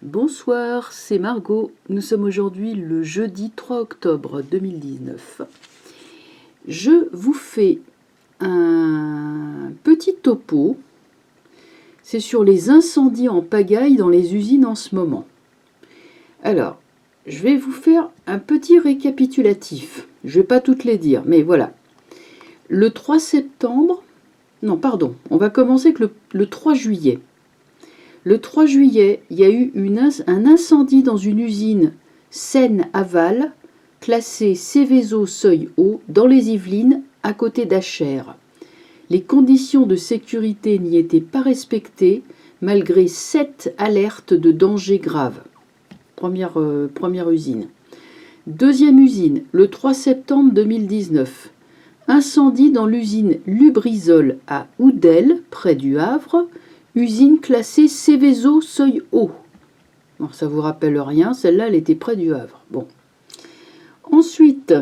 Bonsoir, c'est Margot. Nous sommes aujourd'hui le jeudi 3 octobre 2019. Je vous fais un petit topo. C'est sur les incendies en pagaille dans les usines en ce moment. Alors, je vais vous faire un petit récapitulatif. Je ne vais pas toutes les dire, mais voilà. Le 3 septembre... Non, pardon, on va commencer avec le 3 juillet. Le 3 juillet, il y a eu un incendie dans une usine Seine-Aval, classée Céveso seuil haut, dans les Yvelines, à côté d'Achères. Les conditions de sécurité n'y étaient pas respectées, malgré 7 alertes de danger grave. Première usine. Deuxième usine, le 3 septembre 2019. Incendie dans l'usine Lubrizol à Oudel, près du Havre, usine classée Céveso seuil haut. Alors, ça vous rappelle rien, celle-là, elle était près du Havre. Bon. Ensuite,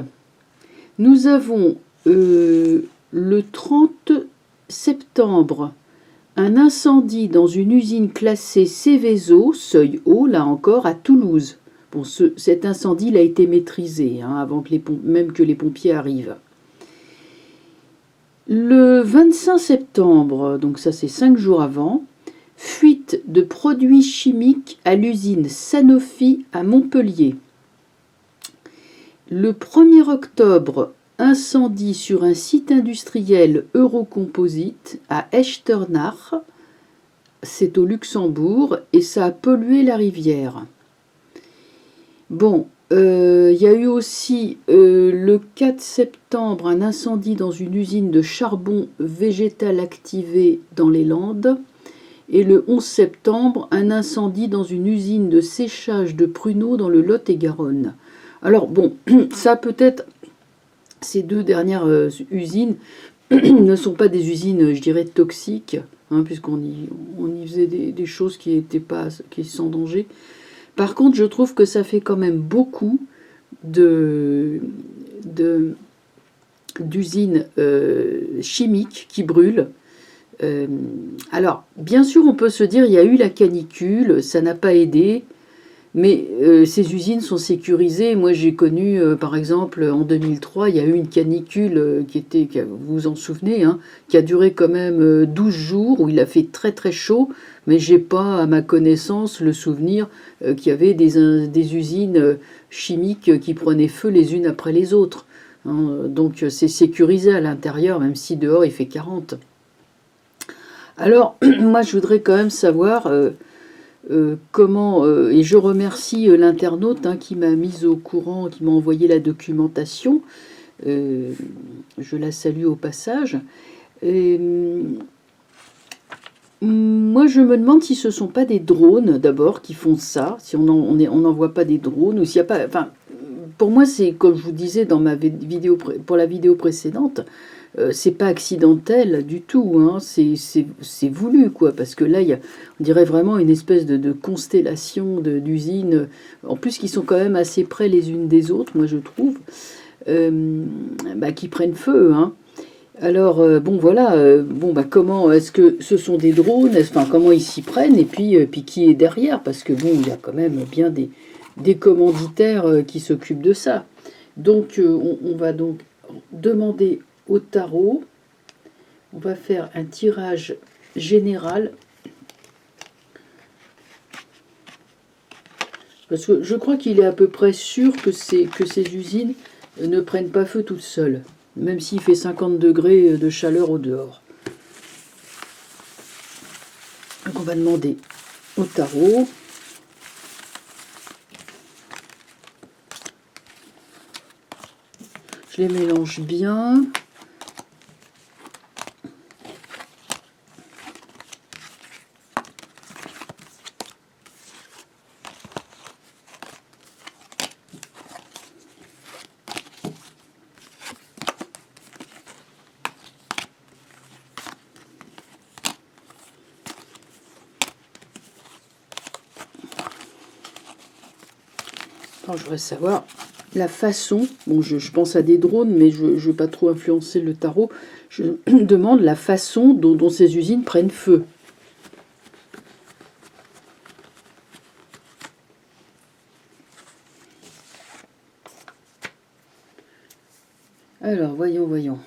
nous avons le 30 septembre, un incendie dans une usine classée Céveso seuil haut, là encore, à Toulouse. Bon, cet incendie il a été maîtrisé, avant que même que les pompiers arrivent. Le 25 septembre, donc ça c'est 5 jours avant, fuite de produits chimiques à l'usine Sanofi à Montpellier. Le 1er octobre, incendie sur un site industriel Eurocomposite à Echternach, c'est au Luxembourg, et ça a pollué la rivière. Bon, il y a eu aussi le 4 septembre un incendie dans une usine de charbon végétal activé dans les Landes. Et le 11 septembre, un incendie dans une usine de séchage de pruneaux dans le Lot-et-Garonne. Alors bon, ça peut-être, ces deux dernières usines ne sont pas des usines, je dirais, toxiques, puisqu'on y faisait des choses qui sans danger. Par contre, je trouve que ça fait quand même beaucoup d'usines chimiques qui brûlent. Alors, bien sûr, on peut se dire il y a eu la canicule, ça n'a pas aidé, mais ces usines sont sécurisées. Moi, j'ai connu, par exemple, en 2003, il y a eu une canicule vous vous en souvenez, qui a duré quand même 12 jours, où il a fait très très chaud, mais j'ai pas, à ma connaissance, le souvenir qu'il y avait des usines chimiques qui prenaient feu les unes après les autres. Donc, c'est sécurisé à l'intérieur, même si dehors il fait 40. Alors, moi, je voudrais quand même savoir comment, et je remercie l'internaute qui m'a mise au courant, qui m'a envoyé la documentation, je la salue au passage. Moi, je me demande si ce ne sont pas des drones, d'abord, qui font ça, si on n'envoie pas des drones, ou s'il n'y a pas... Enfin, pour moi, c'est, comme je vous disais dans ma vidéo, pour la vidéo précédente, c'est pas accidentel du tout, c'est voulu, quoi, parce que là, on dirait vraiment une espèce de constellation d'usines, en plus qui sont quand même assez près les unes des autres, moi je trouve, qui prennent feu, Alors, bon, voilà, comment est-ce que ce sont des drones, comment ils s'y prennent, et puis qui est derrière, parce que bon, il y a quand même bien des commanditaires qui s'occupent de ça. Donc, on va donc demander au tarot, on va faire un tirage général, parce que je crois qu'il est à peu près sûr que ces usines ne prennent pas feu toutes seules, même s'il fait 50 degrés de chaleur au dehors. Donc on va demander au tarot. Je les mélange bien. Alors, je voudrais savoir la façon, bon, je pense à des drones, mais je ne veux pas trop influencer le tarot, je demande la façon dont ces usines prennent feu. Alors, voyons, voyons.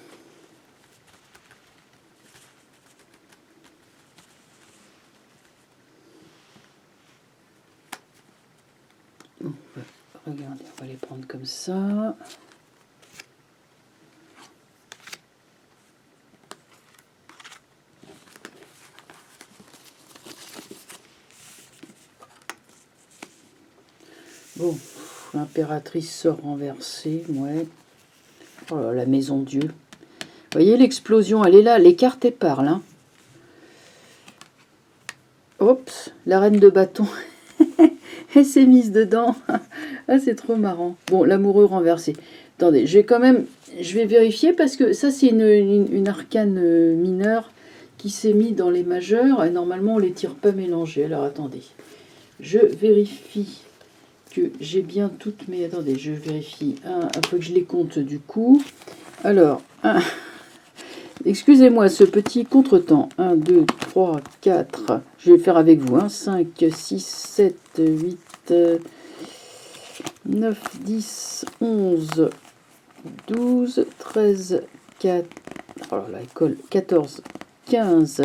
Bon, regardez, on va les prendre comme ça. Bon, l'impératrice sort renversée, ouais. Oh là, la maison Dieu. Vous voyez l'explosion, elle est là, les cartes elles parlent. Hein. Hop, la reine de bâton, elle s'est mise dedans. Ah, c'est trop marrant. Bon, l'amoureux renversé. Attendez, je vais vérifier parce que ça c'est une arcane mineure qui s'est mise dans les majeurs et normalement on les tire pas mélangés. Alors attendez, je vérifie que j'ai bien toutes mes... Attendez, je vérifie. Il faut que je les compte du coup. Alors, excusez-moi ce petit contretemps. 1, 2, 3, 4. Je vais le faire avec vous. 5, 6, 7, 8, 9, 10, 11, 12, 13, 4. Alors la école, 14, 15,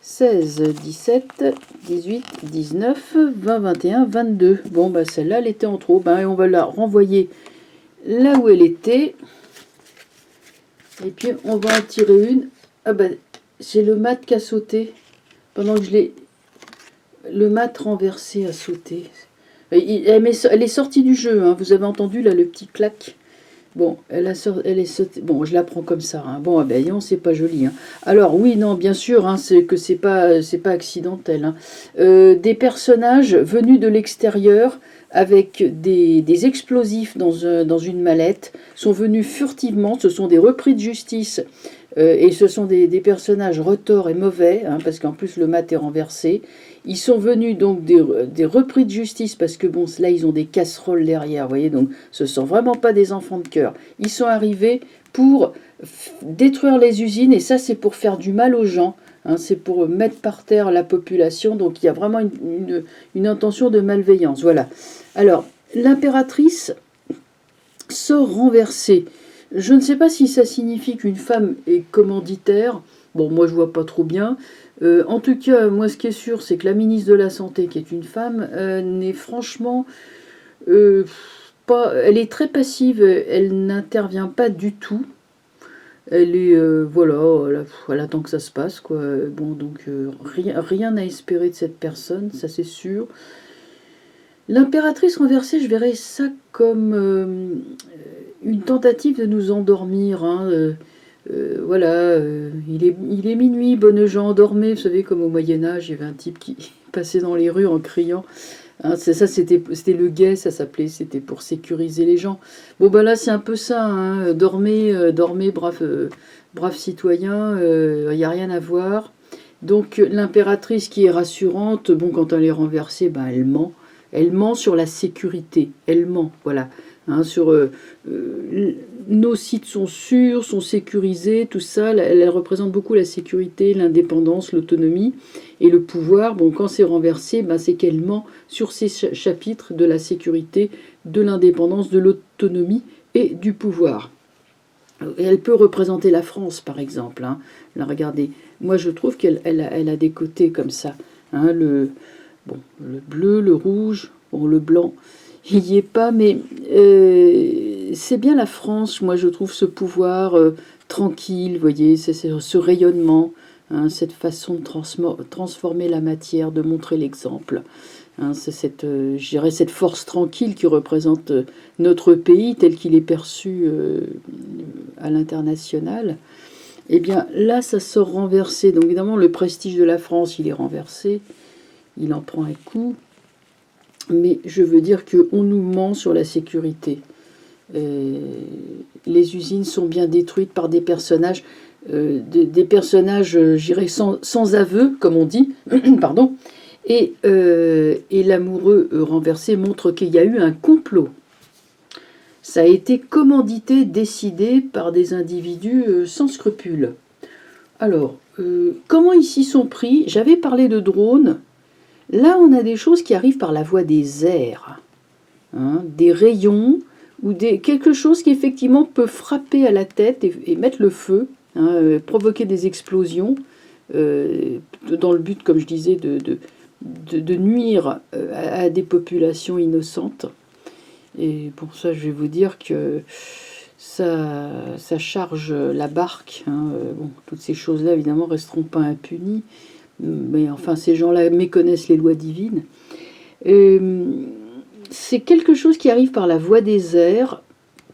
16, 17, 18, 19, 20, 21, 22. Bon, bah celle-là, elle était en trop. Ben, on va la renvoyer là où elle était. Et puis, on va en tirer une. Ah ben, c'est le mat qui a sauté. Pendant que je l'ai... Le mat renversé a sauté. Elle est sortie du jeu. Hein. Vous avez entendu, là, le petit clac. Bon, elle est sautée. Bon, je la prends comme ça. Hein. Bon, ben non, c'est pas joli. Hein. Alors, oui, non, bien sûr, hein, c'est que c'est pas accidentel. Hein. Des personnages venus de l'extérieur avec des explosifs dans une mallette sont venus furtivement. Ce sont des repris de justice. Et ce sont des personnages retors et mauvais, hein, parce qu'en plus le mat est renversé. Ils sont venus donc des repris de justice, parce que bon, là ils ont des casseroles derrière, vous voyez, donc ce ne sont vraiment pas des enfants de cœur. Ils sont arrivés pour détruire les usines, et ça c'est pour faire du mal aux gens, hein, c'est pour mettre par terre la population, donc il y a vraiment une intention de malveillance. Voilà. Alors, l'impératrice sort renversée. Je ne sais pas si ça signifie qu'une femme est commanditaire. Bon, moi, je vois pas trop bien. En tout cas, moi, ce qui est sûr, c'est que la ministre de la Santé, qui est une femme, n'est franchement pas... Elle est très passive, elle n'intervient pas du tout. Elle est... voilà, elle attend que ça se passe, quoi. Bon, donc, rien à espérer de cette personne, ça c'est sûr. L'impératrice renversée, je verrais ça comme une tentative de nous endormir. Hein, voilà, il est minuit, bonnes gens, dormez. Vous savez, comme au Moyen-Âge, il y avait un type qui passait dans les rues en criant. Hein, c'était le guet, ça s'appelait, c'était pour sécuriser les gens. Bon, ben là, c'est un peu ça. Hein, dormez, braves citoyens, il n'y a rien à voir. Donc, l'impératrice qui est rassurante, bon, quand elle est renversée, ben, elle ment. Elle ment sur la sécurité, elle ment, voilà. Hein, sur nos sites sont sûrs, sont sécurisés, tout ça, elle représente beaucoup la sécurité, l'indépendance, l'autonomie et le pouvoir. Bon, quand c'est renversé, ben, c'est qu'elle ment sur ces chapitres de la sécurité, de l'indépendance, de l'autonomie et du pouvoir. Et elle peut représenter la France, par exemple. Hein. Là, regardez, moi je trouve qu'elle a des côtés comme ça. Hein, bon, le bleu, le rouge, bon, le blanc, il n'y est pas, mais c'est bien la France, moi je trouve ce pouvoir tranquille, vous voyez, c'est ce rayonnement, hein, cette façon de transformer la matière, de montrer l'exemple. Hein, c'est je dirais cette force tranquille qui représente notre pays tel qu'il est perçu à l'international. Eh bien là, ça sort renversé. Donc évidemment, le prestige de la France, il est renversé. Il en prend un coup. Mais je veux dire qu'on nous ment sur la sécurité. Les usines sont bien détruites par des personnages, je dirais, sans aveu, comme on dit, pardon. Et l'amoureux renversé montre qu'il y a eu un complot. Ça a été commandité, décidé par des individus sans scrupules. Alors, comment ils s'y sont pris? J'avais parlé de drones. Là, on a des choses qui arrivent par la voie des airs. Hein, des rayons ou quelque chose qui effectivement peut frapper à la tête et mettre le feu, hein, provoquer des explosions, dans le but, comme je disais, de nuire à des populations innocentes. Et pour ça, je vais vous dire que ça charge la barque. Hein. Bon, toutes ces choses-là, évidemment, resteront pas impunies. Mais enfin, ces gens-là méconnaissent les lois divines. C'est quelque chose qui arrive par la voie des airs.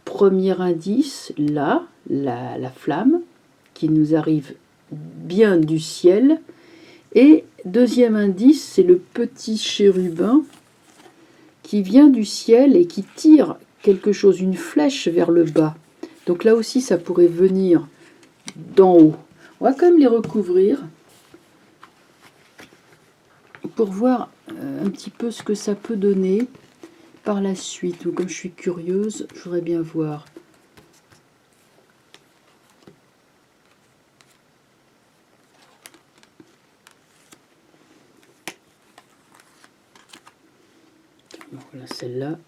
Premier indice, là, la flamme, qui nous arrive bien du ciel. Et deuxième indice, c'est le petit chérubin qui vient du ciel et qui tire quelque chose, une flèche vers le bas. Donc là aussi, ça pourrait venir d'en haut. On va quand même les recouvrir pour voir un petit peu ce que ça peut donner par la suite. Donc, comme je suis curieuse, je voudrais bien voir. Voilà celle-là.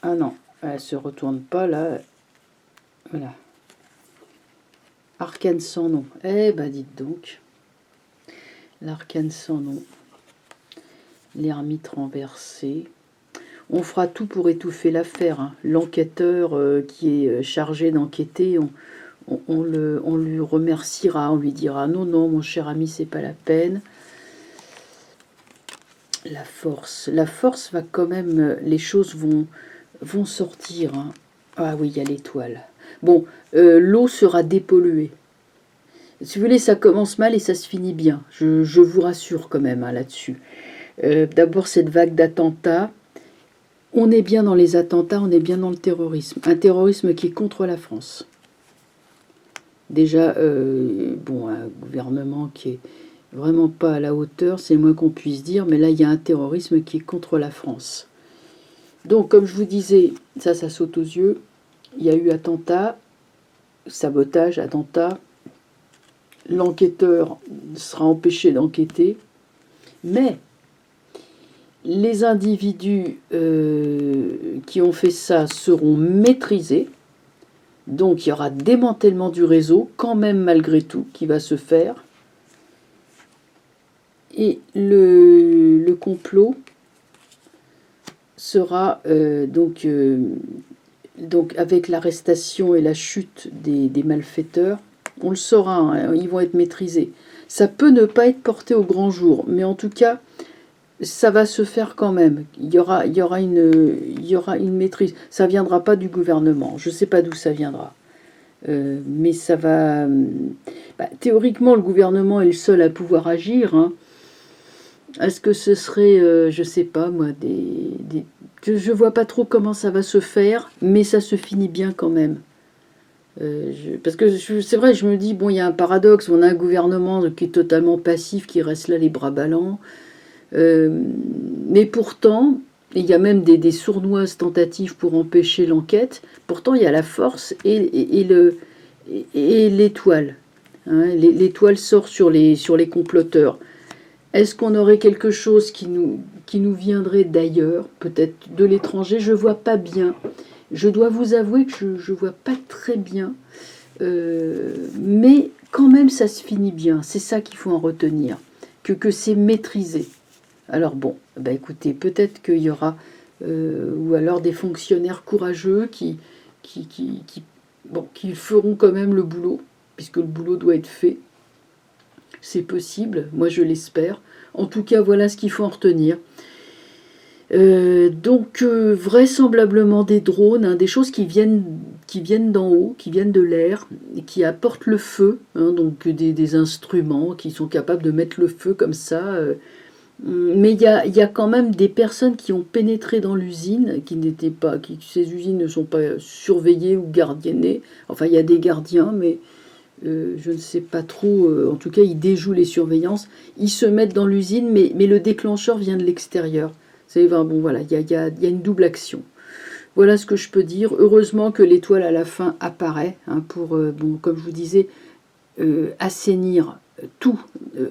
Ah non, elle se retourne pas là. Voilà. Arcane sans nom. Eh ben dites donc. L'arcane sans nom. L'ermite renversé. On fera tout pour étouffer l'affaire. Hein. L'enquêteur qui est chargé d'enquêter, on lui remerciera, on lui dira non, non, mon cher ami, c'est pas la peine. La force va quand même, les choses vont sortir. Hein. Ah oui, il y a l'étoile. Bon, l'eau sera dépolluée. Si vous voulez, ça commence mal et ça se finit bien. Je vous rassure quand même hein, là-dessus. D'abord, cette vague d'attentats. On est bien dans les attentats, on est bien dans le terrorisme. Un terrorisme qui est contre la France. Déjà, bon, un gouvernement qui est vraiment pas à la hauteur, c'est le moins qu'on puisse dire, mais là, il y a un terrorisme qui est contre la France. Donc, comme je vous disais, ça saute aux yeux. Il y a eu attentat, sabotage, attentat. L'enquêteur sera empêché d'enquêter. Mais les individus qui ont fait ça seront maîtrisés. Donc il y aura démantèlement du réseau, quand même malgré tout, qui va se faire. Et le complot sera donc avec l'arrestation et la chute des malfaiteurs, on le saura, hein, ils vont être maîtrisés. Ça peut ne pas être porté au grand jour, mais en tout cas, ça va se faire quand même. Il y aura une maîtrise. Ça ne viendra pas du gouvernement. Je ne sais pas d'où ça viendra. Mais ça va... théoriquement, le gouvernement est le seul à pouvoir agir. Hein. Est-ce que ce serait, je ne sais pas moi, je ne vois pas trop comment ça va se faire, mais ça se finit bien quand même. Parce que c'est vrai, je me dis, bon, il y a un paradoxe. On a un gouvernement qui est totalement passif, qui reste là les bras ballants. Mais pourtant, il y a même des sournoises tentatives pour empêcher l'enquête. Pourtant, il y a la force et l'étoile. Hein, l'étoile sort sur les comploteurs. Est-ce qu'on aurait quelque chose qui nous viendrait d'ailleurs, peut-être de l'étranger? Je ne vois pas bien. Je dois vous avouer que je ne vois pas très bien. Mais quand même, ça se finit bien. C'est ça qu'il faut en retenir. Que c'est maîtrisé. Alors bon, écoutez, peut-être qu'il y aura, ou alors des fonctionnaires courageux qui feront quand même le boulot, puisque le boulot doit être fait. C'est possible, moi je l'espère. En tout cas, voilà ce qu'il faut en retenir. Donc vraisemblablement des drones, hein, des choses qui viennent d'en haut, qui viennent de l'air, et qui apportent le feu, hein, donc des instruments qui sont capables de mettre le feu comme ça. Mais il y a quand même des personnes qui ont pénétré dans l'usine, ces usines ne sont pas surveillées ou gardiennées. Enfin, il y a des gardiens, mais je ne sais pas trop. En tout cas, ils déjouent les surveillances. Ils se mettent dans l'usine, mais le déclencheur vient de l'extérieur. Bon, voilà, il y a une double action. Voilà ce que je peux dire. Heureusement que l'étoile à la fin apparaît, hein, pour, comme je vous disais, assainir tout,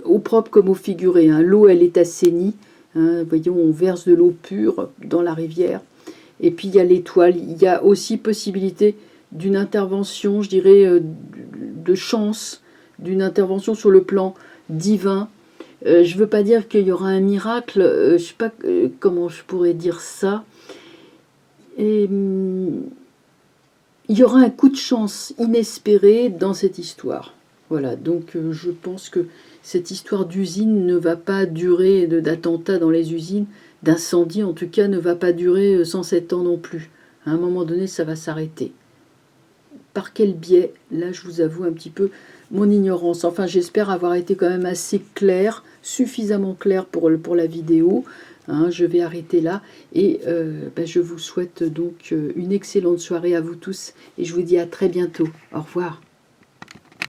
au propre comme au figuré. Hein. L'eau, elle est assainie, Hein, voyons, on verse de l'eau pure dans la rivière. Et puis il y a l'étoile. Il y a aussi possibilité d'une intervention, je dirais, de chance, d'une intervention sur le plan divin. Je ne veux pas dire qu'il y aura un miracle, je ne sais pas comment je pourrais dire ça. Et, il y aura un coup de chance inespéré dans cette histoire. Voilà, donc je pense que cette histoire d'usine ne va pas durer, d'attentats dans les usines, d'incendie en tout cas, ne va pas durer 107 ans non plus. À un moment donné, ça va s'arrêter. Par quel biais? Là, je vous avoue un petit peu mon ignorance. Enfin, j'espère avoir été quand même assez clair, suffisamment clair pour la vidéo. Hein, je vais arrêter là et je vous souhaite donc une excellente soirée à vous tous et je vous dis à très bientôt. Au revoir.